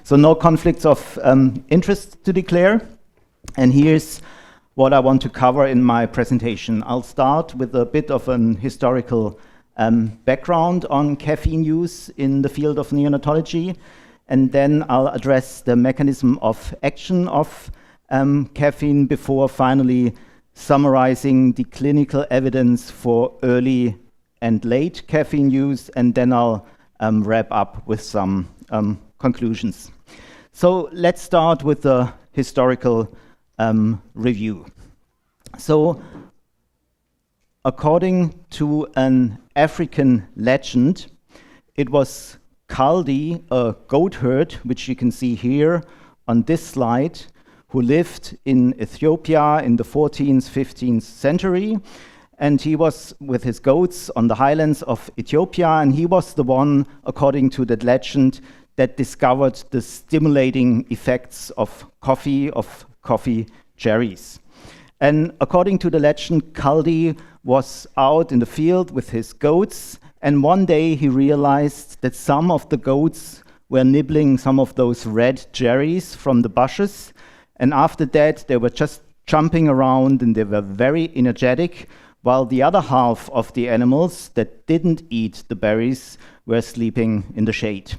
So no conflicts of interest to declare. And here's what I want to cover in my presentation. I'll start with a bit of an historical background on caffeine use in the field of neonatology, and then I'll address the mechanism of action of caffeine before finally summarizing the clinical evidence for early and late caffeine use, and then I'll wrap up with some conclusions. So let's start with the historical review. So according to an African legend, it was Kaldi, a goat herd, which you can see here on this slide, who lived in Ethiopia in the 14th, 15th century. And he was with his goats on the highlands of Ethiopia, and he was the one, according to that legend, that discovered the stimulating effects of coffee cherries. And according to the legend, Kaldi was out in the field with his goats, and one day he realized that some of the goats were nibbling some of those red cherries from the bushes, and after that they were just jumping around and they were very energetic, while the other half of the animals that didn't eat the berries were sleeping in the shade.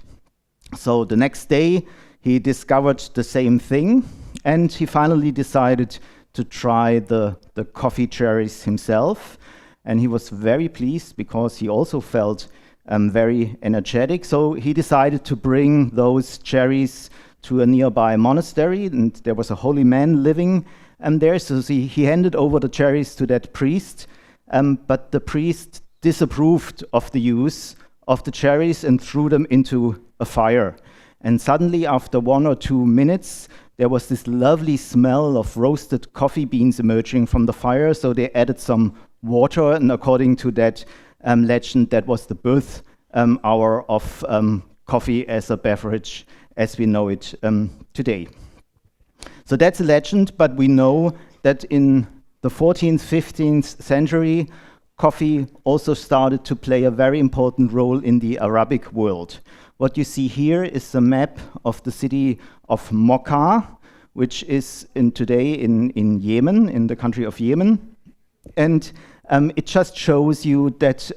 So the next day he discovered the same thing, and he finally decided to try the coffee cherries himself. And he was very pleased because he also felt very energetic. So he decided to bring those cherries to a nearby monastery, and there was a holy man living there. So he handed over the cherries to that priest, but the priest disapproved of the use of the cherries and threw them into a fire. And suddenly, after 1 or 2 minutes, there was this lovely smell of roasted coffee beans emerging from the fire. So they added some water, and according to that legend, that was the birth hour of coffee as a beverage as we know it today. So that's a legend, but we know that in the 14th, 15th century, coffee also started to play a very important role in the Arabic world. What you see here is a map of the city of Mocha, which is today in Yemen, in the country of Yemen. And it just shows you that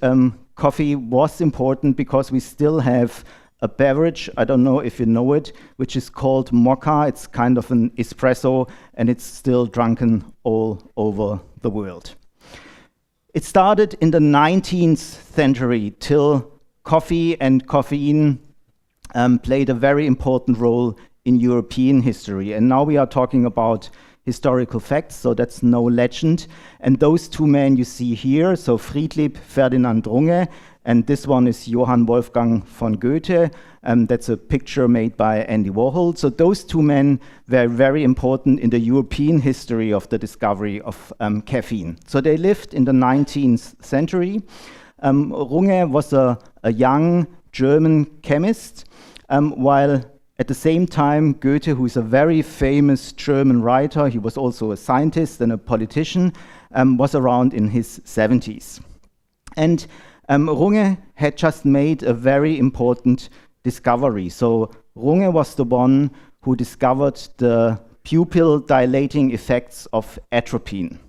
coffee was important because we still have a beverage, I don't know if you know it, which is called mocha. It's kind of an espresso, and it's still drunken all over the world. It started in the 19th century till coffee and caffeine played a very important role in European history. And now we are talking about historical facts, so that's no legend. And those two men you see here, so Friedrich Ferdinand Runge, and this one is Johann Wolfgang von Goethe. That's a picture made by Andy Warhol. So those two men were very important in the European history of the discovery of caffeine. So they lived in the 19th century. Runge was a young German chemist, while at the same time, Goethe, who is a very famous German writer, he was also a scientist and a politician, was around in his 70s. And Runge had just made a very important discovery. So Runge was the one who discovered the pupil dilating effects of atropine.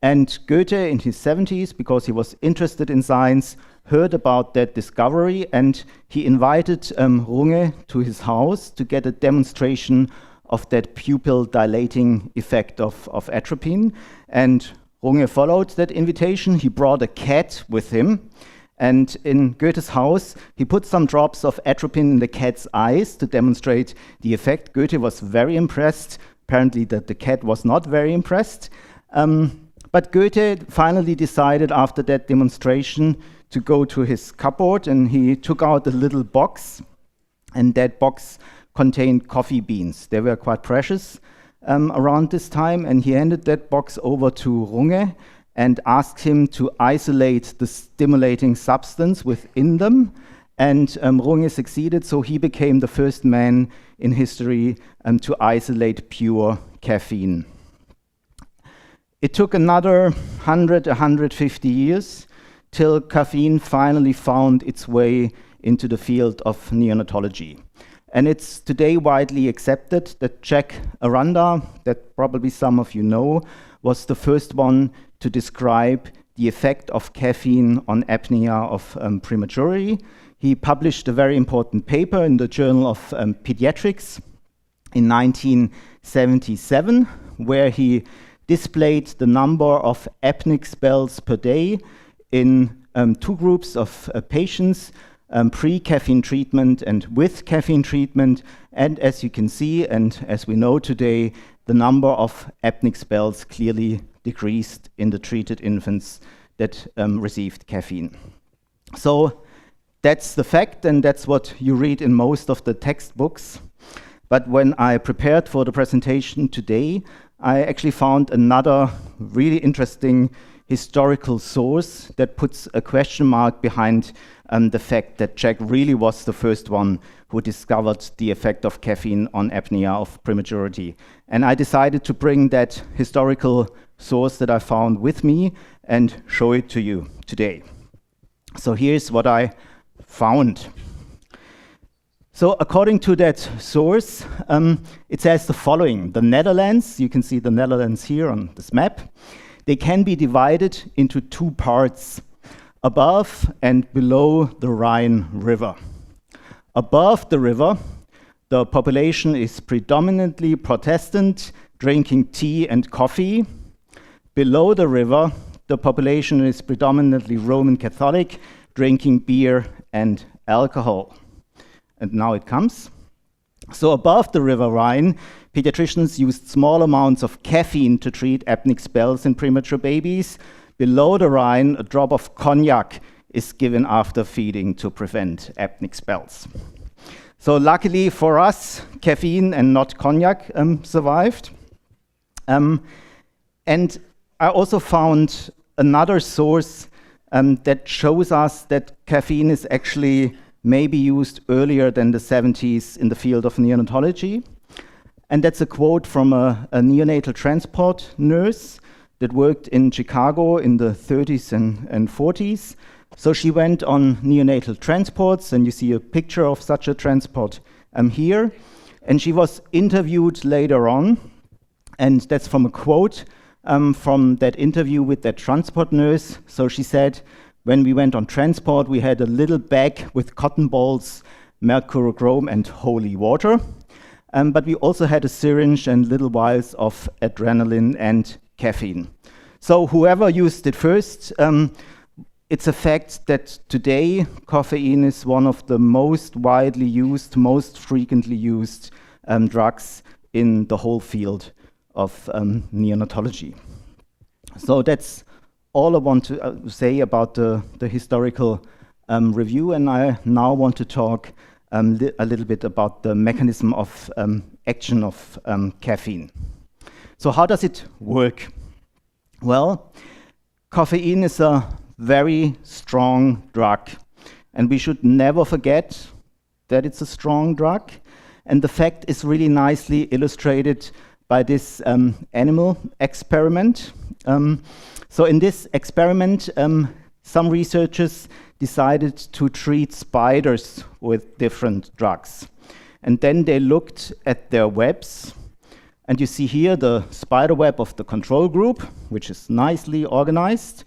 And Goethe, in his 70s, because he was interested in science, heard about that discovery, and he invited Runge to his house to get a demonstration of that pupil dilating effect of atropine. And Runge followed that invitation. He brought a cat with him, and in Goethe's house, he put some drops of atropine in the cat's eyes to demonstrate the effect. Goethe was very impressed. Apparently, that the cat was not very impressed. But Goethe finally decided after that demonstration to go to his cupboard, and he took out a little box, and that box contained coffee beans. They were quite precious around this time, and he handed that box over to Runge and asked him to isolate the stimulating substance within them, and Runge succeeded, so he became the first man in history to isolate pure caffeine. It took another 150 years till caffeine finally found its way into the field of neonatology. And it's today widely accepted that Jack Aranda, that probably some of you know, was the first one to describe the effect of caffeine on apnea of prematurity. He published a very important paper in the Journal of Pediatrics in 1977, where he displayed the number of apneic spells per day in 2 groups of patients, pre-caffeine treatment and with caffeine treatment. And as you can see, and as we know today, the number of apneic spells clearly decreased in the treated infants that received caffeine. So that's the fact, and that's what you read in most of the textbooks. But when I prepared for the presentation today, I actually found another really interesting historical source that puts a question mark behind the fact that Jack really was the first one who discovered the effect of caffeine on apnea of prematurity. And I decided to bring that historical source that I found with me and show it to you today. So here's what I found. So according to that source, it says the following. The Netherlands, you can see the Netherlands here on this map, they can be divided into 2 parts, above and below the Rhine River. Above the river, the population is predominantly Protestant, drinking tea and coffee. Below the river, the population is predominantly Roman Catholic, drinking beer and alcohol. And now it comes. So above the River Rhine, pediatricians used small amounts of caffeine to treat apneic spells in premature babies. Below the Rhine, a drop of cognac is given after feeding to prevent apneic spells. So luckily for us, caffeine and not cognac survived. And I also found another source that shows us that caffeine is actually maybe used earlier than the 70s in the field of neonatology. And that's a quote from a neonatal transport nurse that worked in Chicago in the 30s and 40s. So she went on neonatal transports, and you see a picture of such a transport here. And she was interviewed later on, and that's from a quote from that interview with that transport nurse. So she said, when we went on transport, we had a little bag with cotton balls, mercurochrome, and holy water. But we also had a syringe and little vials of adrenaline and caffeine. So whoever used it first, it's a fact that today caffeine is one of the most widely used, most frequently used drugs in the whole field of neonatology. So that's all I want to say about the historical review, and I now want to talk a little bit about the mechanism of action of caffeine. So how does it work? Well, caffeine is a very strong drug, and we should never forget that it's a strong drug. And the fact is really nicely illustrated by this animal experiment. So in this experiment, some researchers decided to treat spiders with different drugs. And then they looked at their webs. And you see here the spider web of the control group, which is nicely organized.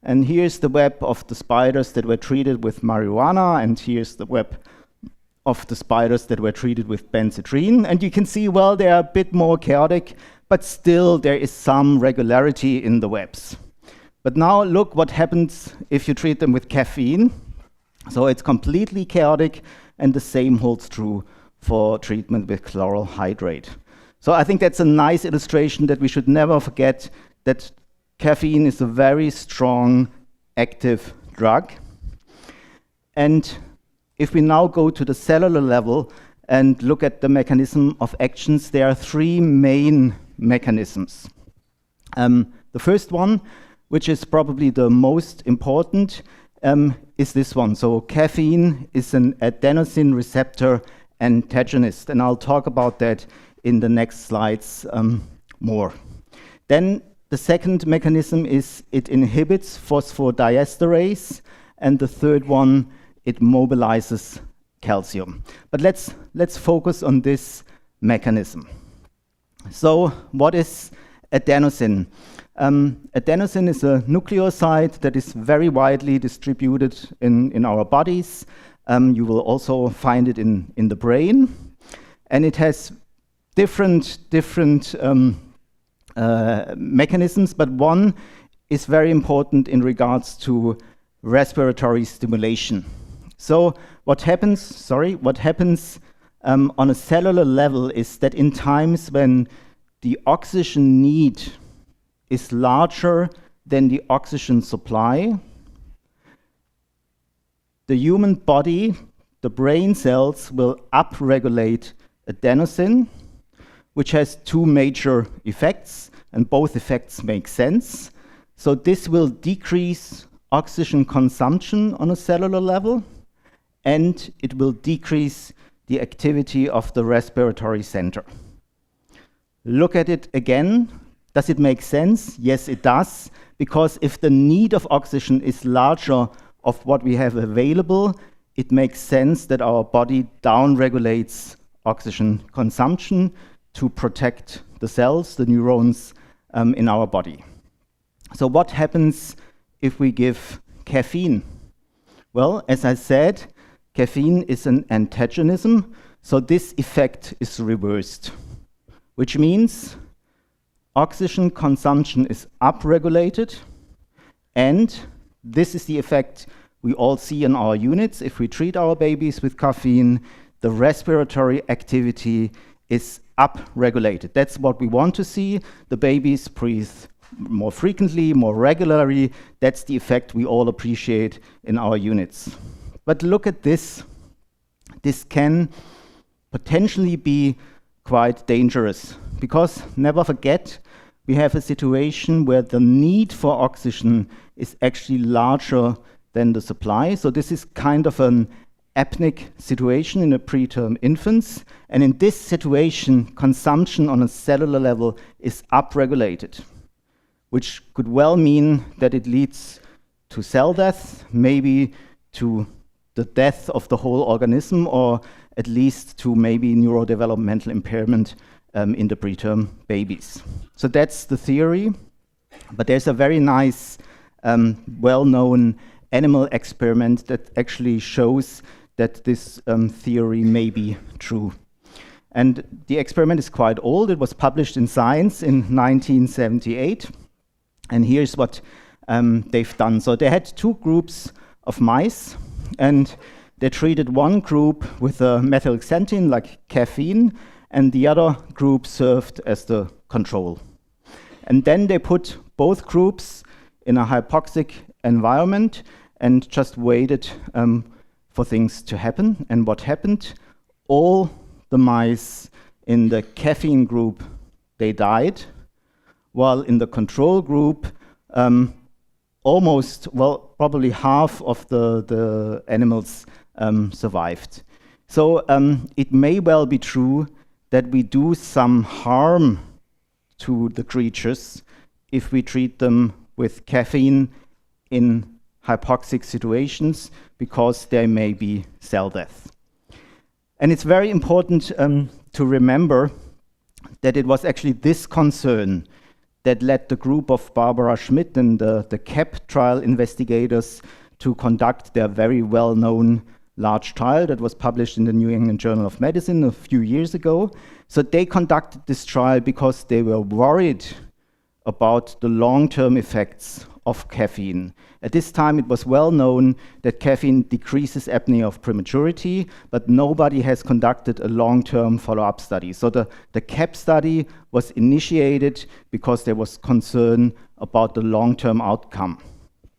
And here's the web of the spiders that were treated with marijuana. And here's the web of the spiders that were treated with benzedrine. And you can see, well, they are a bit more chaotic, but still there is some regularity in the webs. But now look what happens if you treat them with caffeine. So it's completely chaotic, and the same holds true for treatment with chloral hydrate. So I think that's a nice illustration that we should never forget that caffeine is a very strong, active drug. And if we now go to the cellular level and look at the mechanism of actions, there are 3 main mechanisms. The first one, which is probably the most important, is this one. So caffeine is an adenosine receptor antagonist, and I'll talk about that in the next slides more. Then the second mechanism is it inhibits phosphodiesterase, and the third one, it mobilizes calcium. But let's focus on this mechanism. So what is adenosine? Adenosine is a nucleoside that is very widely distributed in our bodies. You will also find it in the brain. And it has different mechanisms, but one is very important in regards to respiratory stimulation. So what happens on a cellular level is that in times when the oxygen need is larger than the oxygen supply, the human body, the brain cells, will upregulate adenosine, which has two major effects, and both effects make sense. So this will decrease oxygen consumption on a cellular level, and it will decrease the activity of the respiratory center. Look at it again. Does it make sense? Yes, it does, because if the need of oxygen is larger of what we have available, it makes sense that our body downregulates oxygen consumption to protect the cells, the neurons in our body. So what happens if we give caffeine? Well, as I said, caffeine is an antagonism, so this effect is reversed, which means oxygen consumption is upregulated, and this is the effect we all see in our units. If we treat our babies with caffeine, the respiratory activity is upregulated. That's what we want to see. The babies breathe more frequently, more regularly. That's the effect we all appreciate in our units. But look at this. This can potentially be quite dangerous, because never forget, we have a situation where the need for oxygen is actually larger than the supply. So this is kind of an apneic situation in a preterm infants. And in this situation, consumption on a cellular level is upregulated, which could well mean that it leads to cell death, maybe to the death of the whole organism, or at least to maybe neurodevelopmental impairment in the preterm babies. So that's the theory, but there's a very nice, well-known animal experiment that actually shows that this theory may be true. And the experiment is quite old. It was published in Science in 1978. And here's what they've done. So they had two groups of mice, and they treated one group with a methylxanthine, like caffeine, and the other group served as the control. And then they put both groups in a hypoxic environment and just waited for things to happen. And what happened? All the mice in the caffeine group, they died, while in the control group, probably half of the animals survived. So it may well be true that we do some harm to the creatures if we treat them with caffeine in hypoxic situations, because there may be cell death. And it's very important to remember that it was actually this concern that led the group of Barbara Schmidt and the CAP trial investigators to conduct their very well-known large trial that was published in the New England Journal of Medicine a few years ago. So they conducted this trial because they were worried about the long-term effects of caffeine. At this time, it was well known that caffeine decreases apnea of prematurity, but nobody has conducted a long-term follow-up study. So the CAP study was initiated because there was concern about the long-term outcome.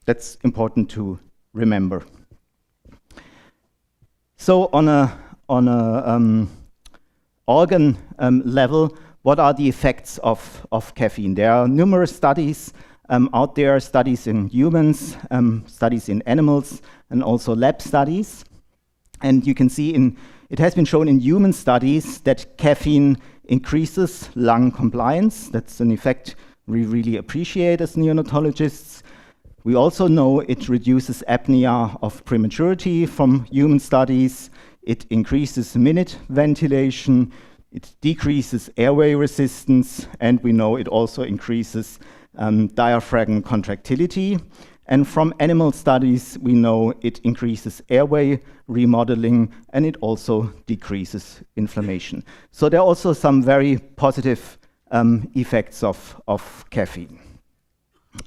That's important to remember. So on a organ level, what are the effects of caffeine? There are numerous studies out there, studies in humans, studies in animals, and also lab studies. And you can see it has been shown in human studies that caffeine increases lung compliance. That's an effect we really appreciate as neonatologists. We also know it reduces apnea of prematurity from human studies. it increases minute ventilation, it decreases airway resistance, and we know it also increases diaphragm contractility. And from animal studies, we know it increases airway remodeling, and it also decreases inflammation. So there are also some very positive effects of caffeine.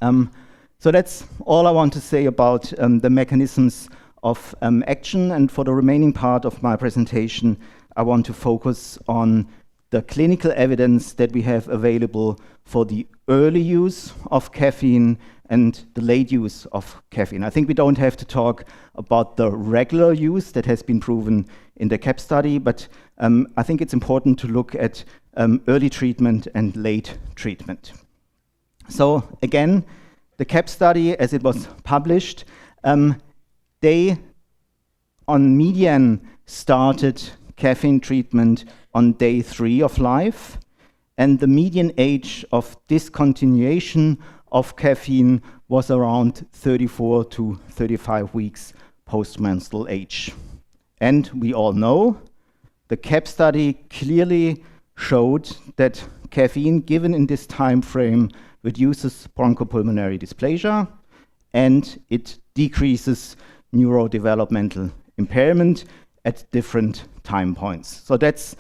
So that's all I want to say about the mechanisms of action. And for the remaining part of my presentation, I want to focus on the clinical evidence that we have available for the early use of caffeine and the late use of caffeine. I think we don't have to talk about the regular use that has been proven in the CAP study, but I think it's important to look at early treatment and late treatment. So again, the CAP study, as it was published, they on median started caffeine treatment on day 3 of life, and the median age of discontinuation of caffeine was around 34 to 35 weeks post-menstrual age. And we all know the CAP study clearly showed that caffeine given in this time frame reduces bronchopulmonary dysplasia, and it decreases neurodevelopmental impairment at different time points. So that's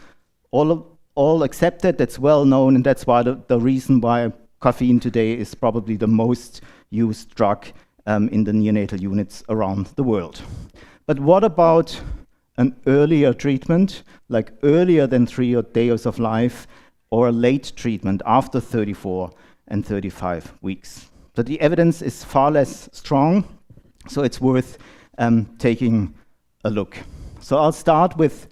all accepted, that's well known, and that's why the reason why caffeine today is probably the most used drug in the neonatal units around the world. But what about an earlier treatment, like earlier than 3 days of life, or a late treatment after 34 and 35 weeks? So the evidence is far less strong, so it's worth taking a look. So I'll start with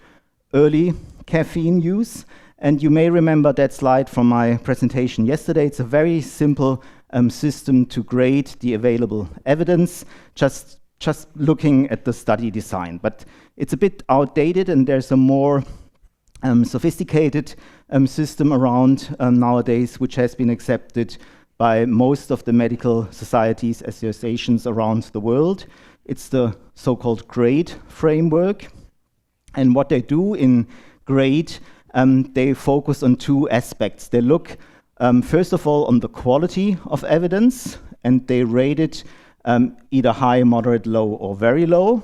early caffeine use, and you may remember that slide from my presentation yesterday. It's a very simple system to grade the available evidence, just looking at the study design. But it's a bit outdated, and there's a more sophisticated system around nowadays, which has been accepted by most of the medical societies, associations around the world. It's the so-called GRADE framework. And what they do in GRADE, they focus on 2 aspects. They look, first of all, on the quality of evidence, and they rate it either high, moderate, low, or very low.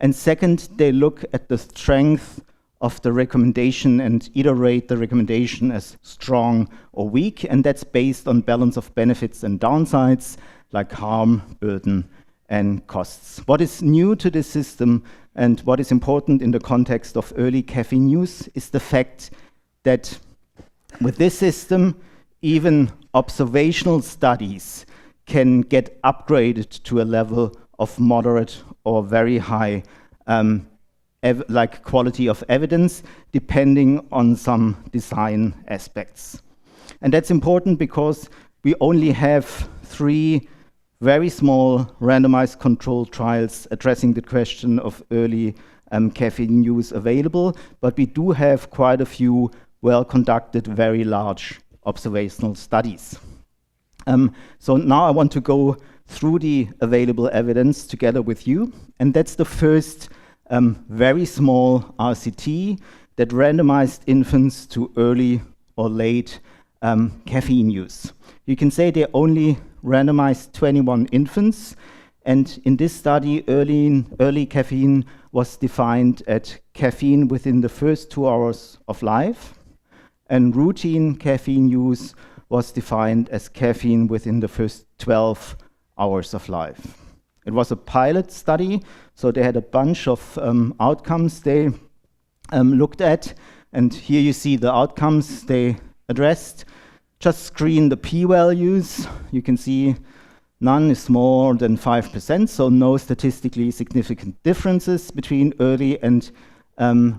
And second, they look at the strength of the recommendation and either rate the recommendation as strong or weak, and that's based on balance of benefits and downsides, like harm, burden, and costs. What is new to this system and what is important in the context of early caffeine use is the fact that with this system, even observational studies can get upgraded to a level of moderate or very high like quality of evidence, depending on some design aspects. And that's important because we only have 3 very small randomized controlled trials addressing the question of early caffeine use available, but we do have quite a few well-conducted, very large observational studies. So now I want to go through the available evidence together with you, and that's the first very small RCT that randomized infants to early or late caffeine use. You can say they only randomized 21 infants, and in this study, early caffeine was defined at caffeine within the first 2 hours of life, and routine caffeine use was defined as caffeine within the first 12 hours of life. It was a pilot study, so they had a bunch of outcomes they looked at, and here you see the outcomes they addressed. Just screen the p-values. You can see none is more than 5%, so no statistically significant differences between early and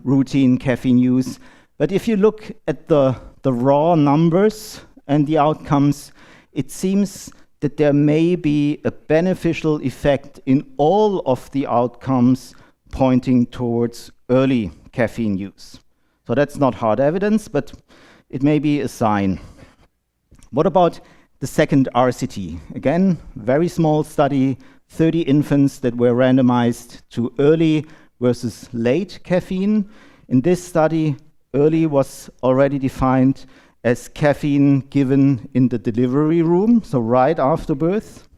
routine caffeine use. But if you look at the raw numbers and the outcomes, it seems that there may be a beneficial effect in all of the outcomes pointing towards early caffeine use. So that's not hard evidence, but it may be a sign. What about the second RCT? Again, very small study, 30 infants that were randomized to early versus late caffeine. In this study, early was already defined as caffeine given in the delivery room, so right after birth,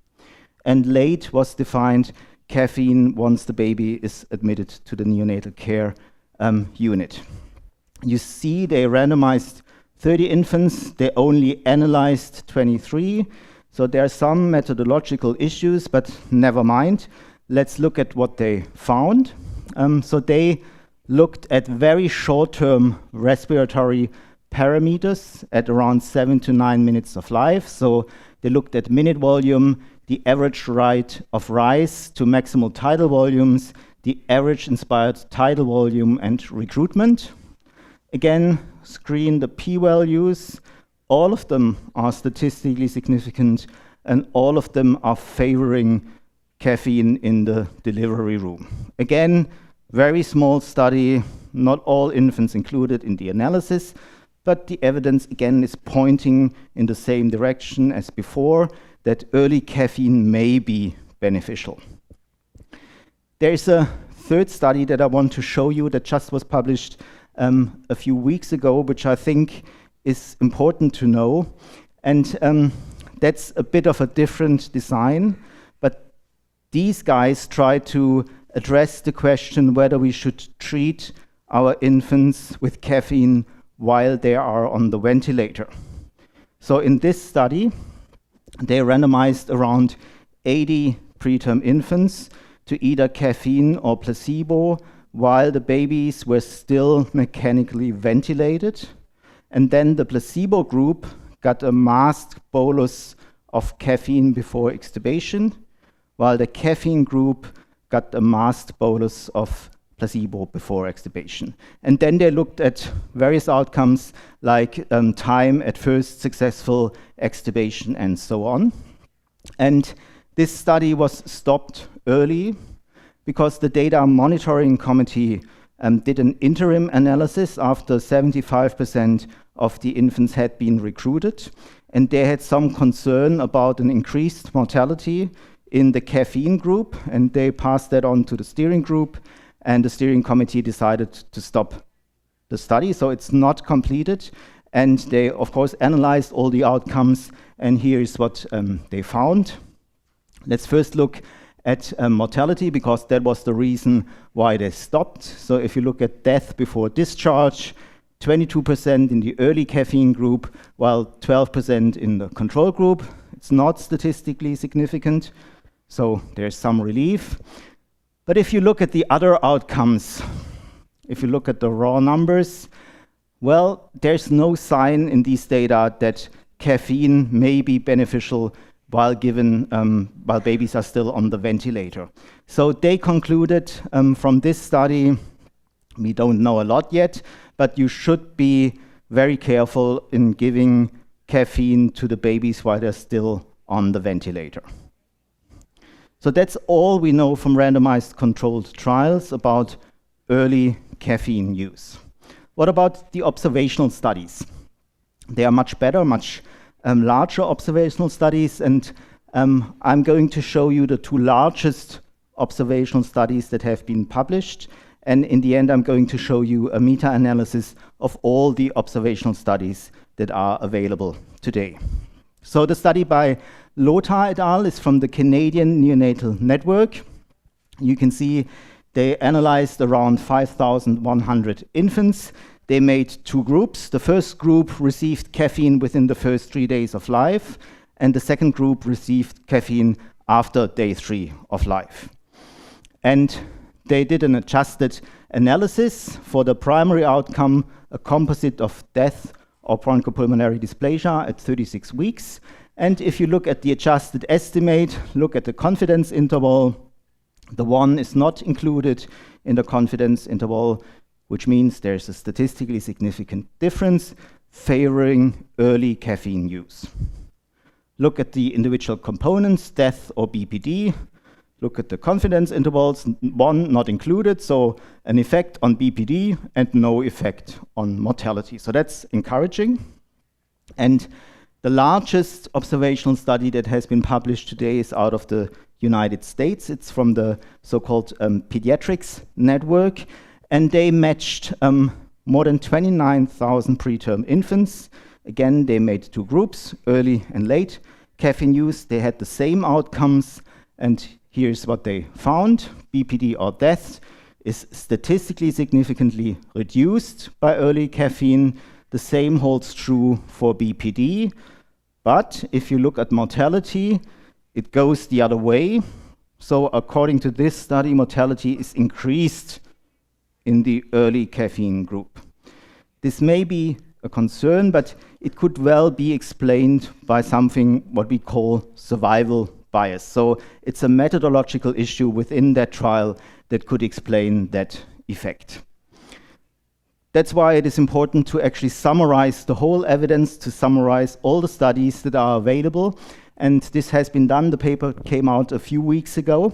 and late was defined caffeine once the baby is admitted to the neonatal care unit. You see they randomized 30 infants, they only analyzed 23, so there are some methodological issues, but never mind. Let's look at what they found. So they looked at very short-term respiratory parameters at around 7 to 9 minutes of life. So they looked at minute volume, the average rate of rise to maximal tidal volumes, the average inspired tidal volume, and recruitment. Again, screen the p-values. All of them are statistically significant, and all of them are favoring caffeine in the delivery room. Again, very small study, not all infants included in the analysis, but the evidence again is pointing in the same direction as before, that early caffeine may be beneficial. There is a third study that I want to show you that just was published a few weeks ago, which I think is important to know. And that's a bit of a different design, but these guys try to address the question whether we should treat our infants with caffeine while they are on the ventilator. So in this study, they randomized around 80 preterm infants to either caffeine or placebo while the babies were still mechanically ventilated. And then the placebo group got a masked bolus of caffeine before extubation, while the caffeine group got a masked bolus of placebo before extubation. And then they looked at various outcomes like time at first successful extubation and so on. And this study was stopped early because the data monitoring committee did an interim analysis after 75% of the infants had been recruited, and they had some concern about an increased mortality in the caffeine group, and they passed that on to the steering group, and the steering committee decided to stop the study, so it's not completed. And they, of course, analyzed all the outcomes, and here is what they found. Let's first look at mortality, because that was the reason why they stopped. So if you look at death before discharge, 22% in the early caffeine group, while 12% in the control group. It's not statistically significant, so there's some relief. But if you look at the other outcomes, if you look at the raw numbers, well, there's no sign in these data that caffeine may be beneficial while babies are still on the ventilator. So they concluded from this study, we don't know a lot yet, but you should be very careful in giving caffeine to the babies while they're still on the ventilator. So that's all we know from randomized controlled trials about early caffeine use. What about the observational studies? They are much better, much larger observational studies, and I'm going to show you the two largest observational studies that have been published, and in the end I'm going to show you a meta-analysis of all the observational studies that are available today. So the study by Lothar et al. Is from the Canadian Neonatal Network. You can see they analyzed around 5,100 infants. They made two groups. The first group received caffeine within the first 3 days of life, and the second group received caffeine after day 3 of life. And they did an adjusted analysis for the primary outcome, a composite of death or bronchopulmonary dysplasia at 36 weeks. And if you look at the adjusted estimate, look at the confidence interval, the 1 is not included in the confidence interval, which means there's a statistically significant difference favoring early caffeine use. Look at the individual components, death or BPD. Look at the confidence intervals, 1 not included, so an effect on BPD and no effect on mortality. So that's encouraging. And the largest observational study that has been published today is out of the United States. It's from the so-called pediatrics network, and they matched more than 29,000 preterm infants. Again, they made two groups, early and late caffeine use. They had the same outcomes, and here's what they found. BPD or death is statistically significantly reduced by early caffeine. The same holds true for BPD, but if you look at mortality, it goes the other way. So according to this study, mortality is increased in the early caffeine group. This may be a concern, but it could well be explained by something what we call survival bias. So it's a methodological issue within that trial that could explain that effect. That's why it is important to actually summarize the whole evidence, to summarize all the studies that are available. And this has been done. The paper came out a few weeks ago.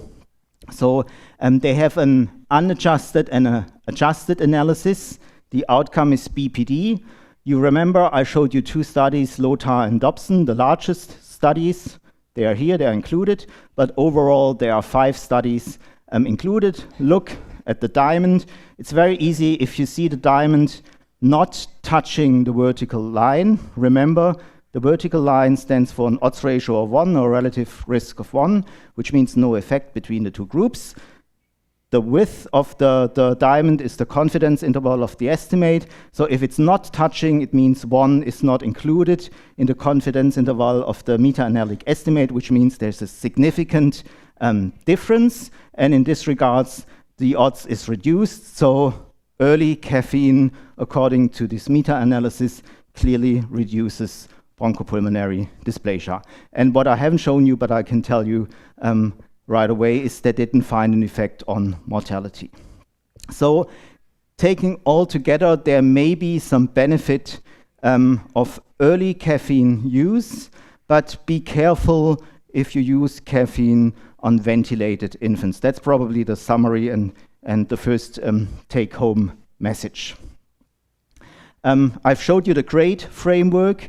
So they have an unadjusted and an adjusted analysis. The outcome is BPD. You remember I showed you two studies, Lothar and Dobson, the largest studies. They are here, they are included. But overall, there are 5 studies included. Look at the diamond. It's very easy if you see the diamond not touching the vertical line. Remember, the vertical line stands for an odds ratio of 1 or relative risk of 1, which means no effect between the two groups. The width of the diamond is the confidence interval of the estimate. So if it's not touching, it means 1 is not included in the confidence interval of the meta-analytic estimate, which means there's a significant difference. And in this regards, the odds is reduced. So early caffeine, according to this meta-analysis, clearly reduces bronchopulmonary dysplasia. And what I haven't shown you, but I can tell you right away, is that they didn't find an effect on mortality. So taking all together, there may be some benefit of early caffeine use, but be careful if you use caffeine on ventilated infants. That's probably the summary and the first take-home message. I've showed you the GRADE framework.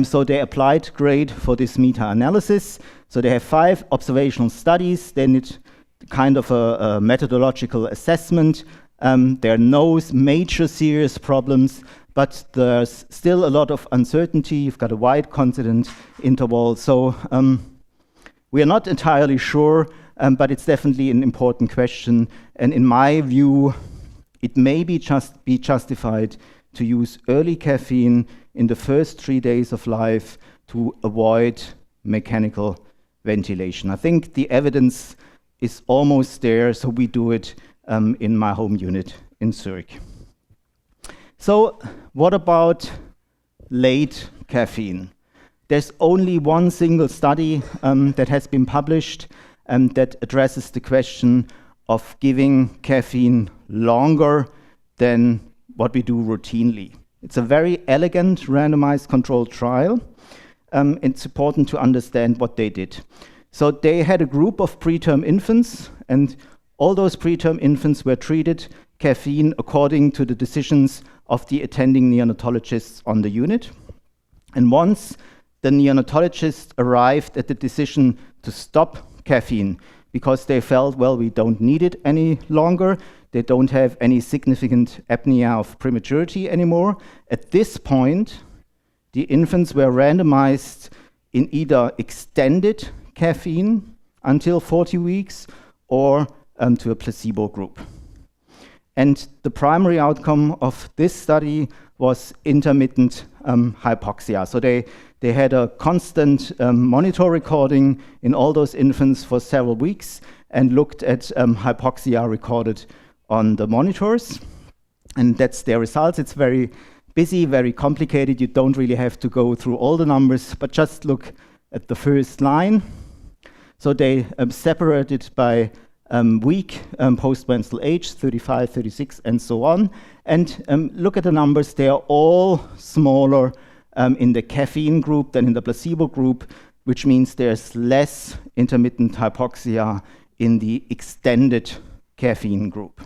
So they applied GRADE for this meta-analysis. So they have 5 observational studies. They need kind of a methodological assessment. There are no major serious problems, but there's still a lot of uncertainty. You've got a wide confidence interval. So we are not entirely sure, but it's definitely an important question. And in my view, it may be justified to use early caffeine in the first 3 days of life to avoid mechanical ventilation. I think the evidence is almost there, so we do it in my home unit in Zurich. So what about late caffeine? There's only one single study that has been published that addresses the question of giving caffeine longer than what we do routinely. It's a very elegant randomized controlled trial. It's important to understand what they did. So they had a group of preterm infants, and all those preterm infants were treated caffeine according to the decisions of the attending neonatologists on the unit. And once the neonatologists arrived at the decision to stop caffeine because they felt, well, we don't need it any longer, they don't have any significant apnea of prematurity anymore. At this point, the infants were randomized in either extended caffeine until 40 weeks or to a placebo group. And the primary outcome of this study was intermittent hypoxia. So they had a constant monitor recording in all those infants for several weeks and looked at hypoxia recorded on the monitors. And that's their results. It's very busy, very complicated. You don't really have to go through all the numbers, but just look at the first line. So they separated by week, post-menstrual age, 35, 36, and so on. And look at the numbers. They are all smaller in the caffeine group than in the placebo group, which means there's less intermittent hypoxia in the extended caffeine group.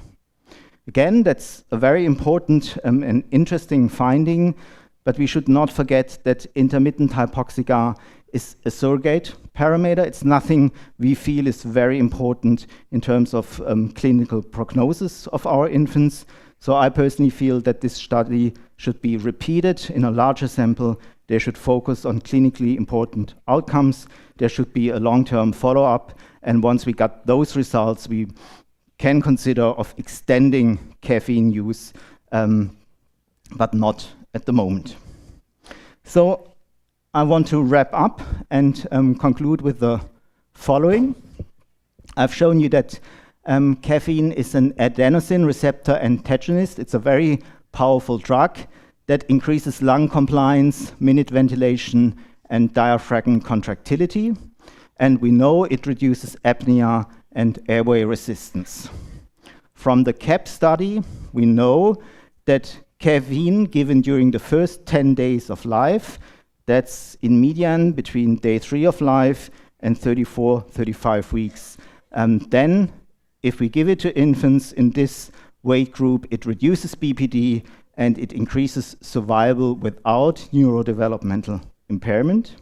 Again, that's a very important and interesting finding, but we should not forget that intermittent hypoxia is a surrogate parameter. It's nothing we feel is very important in terms of clinical prognosis of our infants. So I personally feel that this study should be repeated in a larger sample. They should focus on clinically important outcomes. There should be a long-term follow-up. And once we got those results, we can consider of extending caffeine use, but not at the moment. So I want to wrap up and conclude with the following. I've shown you that caffeine is an adenosine receptor antagonist. It's a very powerful drug that increases lung compliance, minute ventilation, and diaphragm contractility. And we know it reduces apnea and airway resistance. From the CAP study, we know that caffeine given during the first 10 days of life, that's in median between day 3 of life and 34, 35 weeks. Then, if we give it to infants in this weight group, it reduces BPD and it increases survival without neurodevelopmental impairment.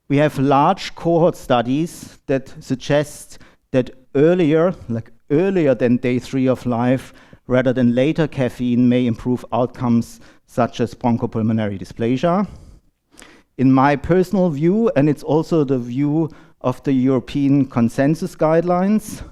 We have large cohort studies that suggest that earlier than day 3 of life, rather than later, caffeine may improve outcomes such as bronchopulmonary dysplasia. In my personal view, and it's also the view of the European consensus guidelines,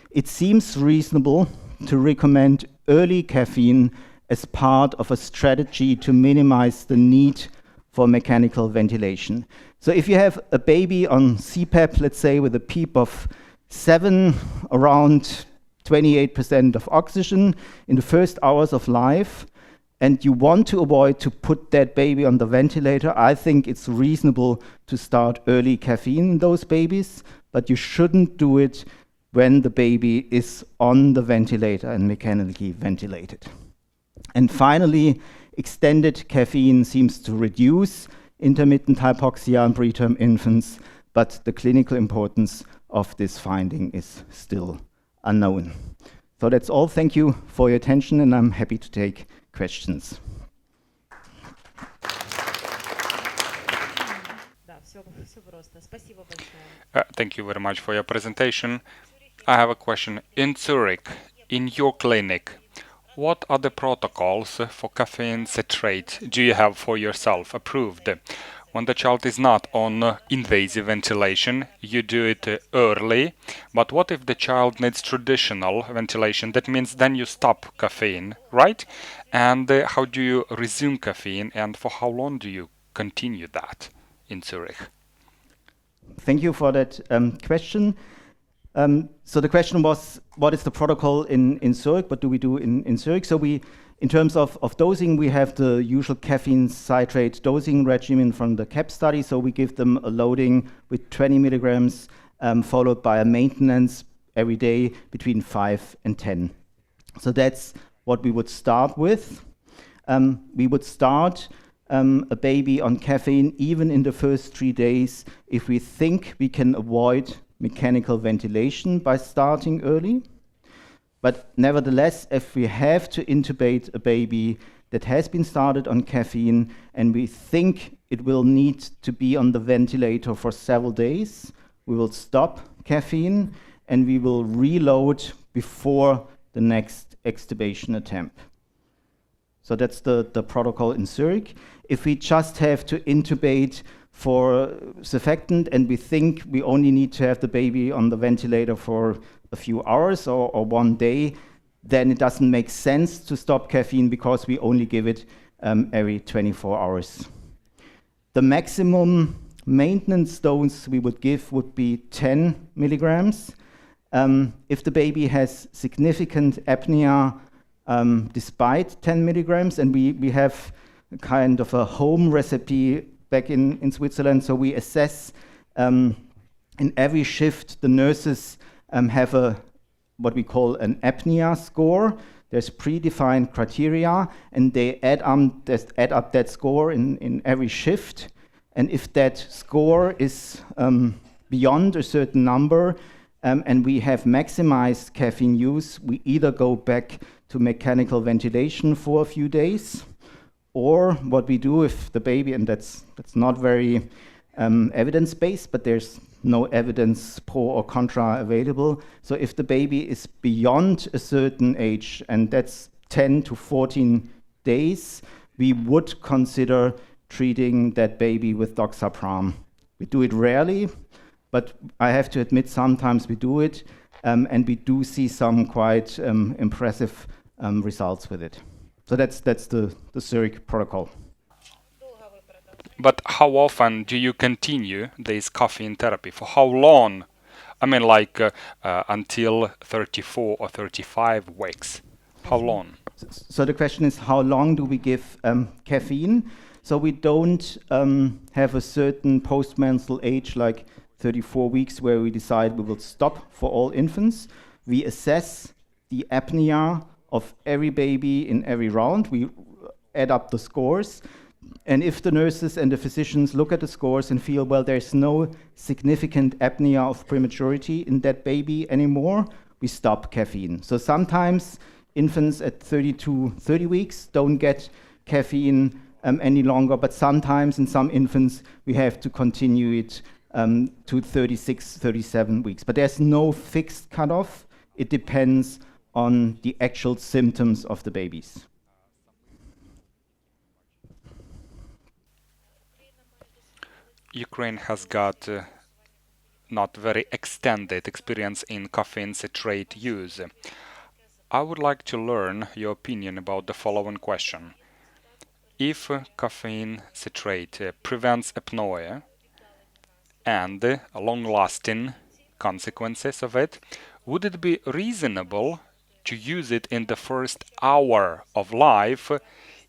it seems reasonable to recommend early caffeine as part of a strategy to minimize the need for mechanical ventilation. So if you have a baby on CPAP, let's say with a PEEP of 7, around 28% of oxygen in the first hours of life, and you want to avoid to put that baby on the ventilator, I think it's reasonable to start early caffeine in those babies, but you shouldn't do it when the baby is on the ventilator and mechanically ventilated. And finally, extended caffeine seems to reduce intermittent hypoxia in preterm infants, but the clinical importance of this finding is still unknown. So that's all. Thank you for your attention, and I'm happy to take questions. Thank you very much for your presentation. I have a question. In Zurich, in your clinic, what are the protocols for caffeine citrate do you have for yourself approved? When the child is not on invasive ventilation, you do it early. But what if the child needs traditional ventilation? That means then you stop caffeine, right? And how do you resume caffeine, and for how long do you continue that in Zurich? Thank you for that question. So the question was, what is the protocol in Zurich? What do we do in Zurich? So in terms of dosing, we have the usual caffeine citrate dosing regimen from the CAP study. So we give them a loading with 20 milligrams, followed by a maintenance every day between 5 and 10. So that's what we would start with. We would start a baby on caffeine even in the first 3 days if we think we can avoid mechanical ventilation by starting early. But nevertheless, if we have to intubate a baby that has been started on caffeine and we think it will need to be on the ventilator for several days, we will stop caffeine and we will reload before the next extubation attempt. So that's the protocol in Zurich. If we just have to intubate for surfactant and we think we only need to have the baby on the ventilator for a few hours or 1 day, then it doesn't make sense to stop caffeine because we only give it every 24 hours. The maximum maintenance dose we would give would be 10 milligrams. If the baby has significant apnea despite 10 milligrams, and we have kind of a home recipe back in Switzerland, so we assess in every shift the nurses have what we call an apnea score. There's predefined criteria, and they add up that score in every shift. And if that score is beyond a certain number, and we have maximized caffeine use, we either go back to mechanical ventilation for a few days, or what we do if the baby, and that's not very evidence-based, but there's no evidence pro or contra available. So if the baby is beyond a certain age, and that's 10 to 14 days, we would consider treating that baby with doxapram. We do it rarely, but I have to admit sometimes we do it, and we do see some quite impressive results with it. So that's the Zurich protocol. But how often do you continue this caffeine therapy? For how long? I mean, like until 34 or 35 weeks. How long? So the question is, how long do we give caffeine? So we don't have a certain postmenstrual age, like 34 weeks, where we decide we will stop for all infants. We assess the apnea of every baby in every round. We add up the scores. And if the nurses and the physicians look at the scores and feel, well, there's no significant apnea of prematurity in that baby anymore, we stop caffeine. So sometimes infants at 30 weeks don't get caffeine any longer, but sometimes in some infants we have to continue it to 36, 37 weeks. But there's no fixed cutoff. It depends on the actual symptoms of the babies. Ukraine has got not very extended experience in caffeine citrate use. I would like to learn your opinion about the following question. If caffeine citrate prevents apnoea and long-lasting consequences of it, would it be reasonable to use it in the first hour of life,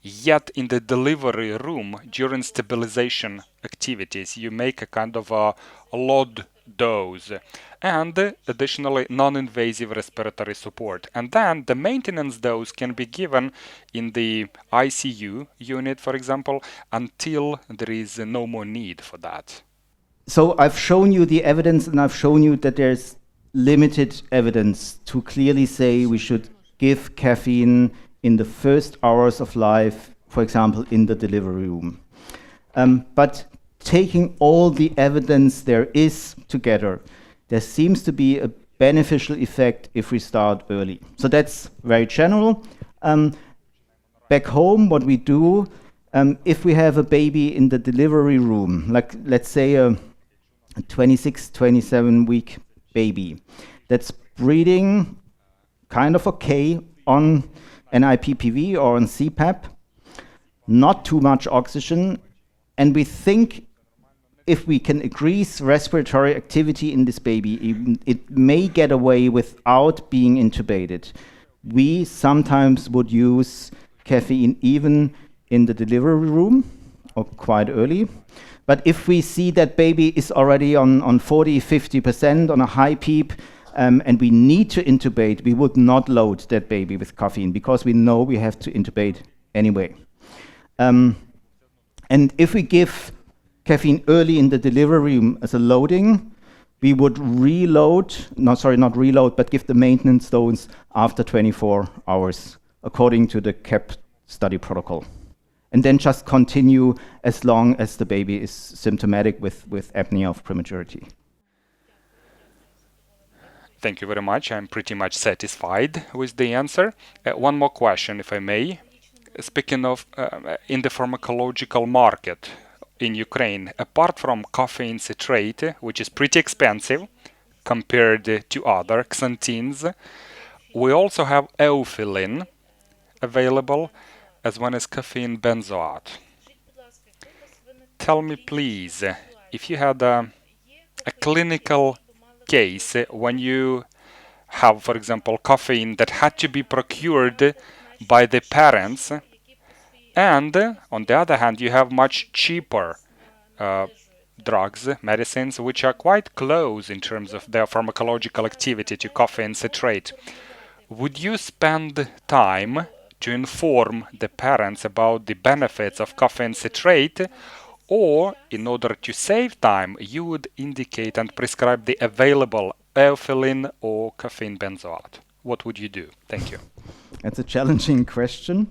yet in the delivery room during stabilization activities you make a kind of a load dose, and additionally non-invasive respiratory support, and then the maintenance dose can be given in the ICU unit, for example, until there is no more need for that? So I've shown you the evidence, and I've shown you that there's limited evidence to clearly say we should give caffeine in the first hours of life, for example, in the delivery room. But taking all the evidence there is together, there seems to be a beneficial effect if we start early. So that's very general. Back home, what we do, if we have a baby in the delivery room, like let's say a 26, 27 week baby that's breathing kind of okay on NIPPV or on CPAP, not too much oxygen, and we think if we can increase respiratory activity in this baby, it may get away without being intubated. We sometimes would use caffeine even in the delivery room or quite early. But if we see that baby is already on 40, 50% on a high PEEP, and we need to intubate, we would not load that baby with caffeine because we know we have to intubate anyway. And if we give caffeine early in the delivery room as a loading, we would not reload, but give the maintenance dose after 24 hours, according to the CAP study protocol. And then just continue as long as the baby is symptomatic with apnea of prematurity. Thank you very much. I'm pretty much satisfied with the answer. One more question, if I may. Speaking of in the pharmacological market in Ukraine, apart from caffeine citrate, which is pretty expensive compared to other xanthines, we also have euphyllene available, as well as caffeine benzoate. Tell me, please, if you had a clinical case when you have, for example, caffeine that had to be procured by the parents, and on the other hand, you have much cheaper drugs, medicines, which are quite close in terms of their pharmacological activity to caffeine citrate. Would you spend time to inform the parents about the benefits of caffeine citrate, or in order to save time, you would indicate and prescribe the available euphyllene or caffeine benzoate? What would you do? Thank you. That's a challenging question.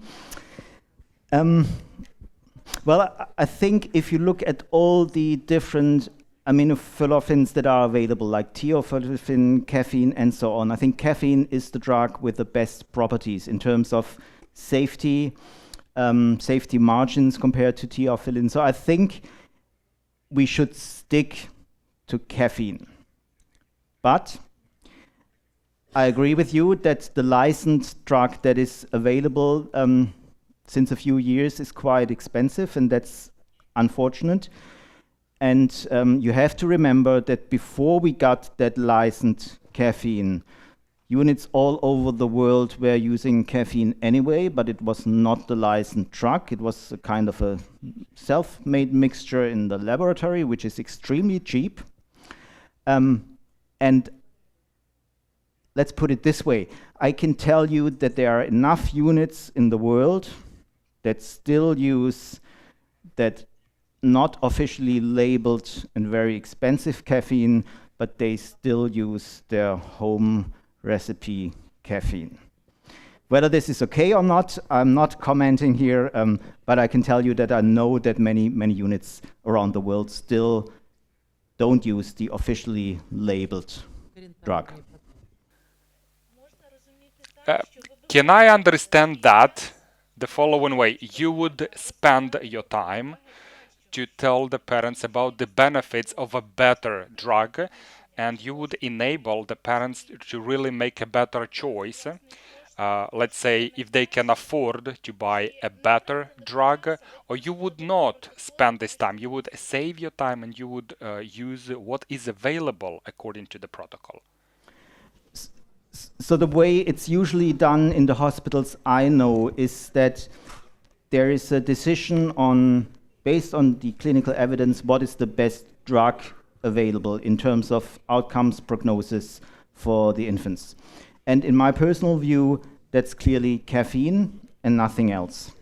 Well, I think if you look at all the different aminophyllofins that are available, like theophylline, caffeine, and so on, I think caffeine is the drug with the best properties in terms of safety, safety margins compared to theophylline. So I think we should stick to caffeine. But I agree with you that the licensed drug that is available since a few years is quite expensive, and that's unfortunate. And you have to remember that before we got that licensed caffeine, units all over the world were using caffeine anyway, but it was not the licensed drug. It was a kind of a self-made mixture in the laboratory, which is extremely cheap. And let's put it this way. I can tell you that there are enough units in the world that still use that not officially labeled and very expensive caffeine, but they still use their home recipe caffeine. Whether this is okay or not, I'm not commenting here, but I can tell you that I know that many units around the world still don't use the officially labeled drug. Can I understand that the following way? You would spend your time to tell the parents about the benefits of a better drug, and you would enable the parents to really make a better choice. Let's say if they can afford to buy a better drug, or you would not spend this time, you would save your time and you would use what is available according to the protocol. So the way it's usually done in the hospitals I know is that there is a decision based on the clinical evidence, what is the best drug available in terms of outcomes prognosis for the infants. And in my personal view, that's clearly caffeine and nothing else.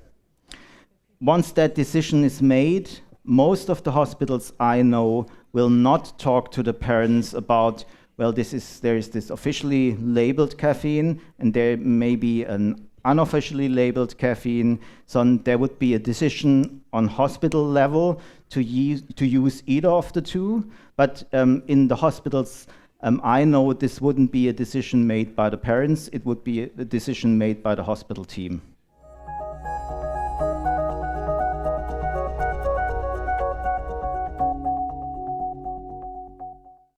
Once that decision is made, most of the hospitals I know will not talk to the parents about, well, there is this officially labeled caffeine, and there may be an unofficially labeled caffeine. So there would be a decision on hospital level to use either of the two. But in the hospitals, I know this wouldn't be a decision made by the parents. It would be a decision made by the hospital team.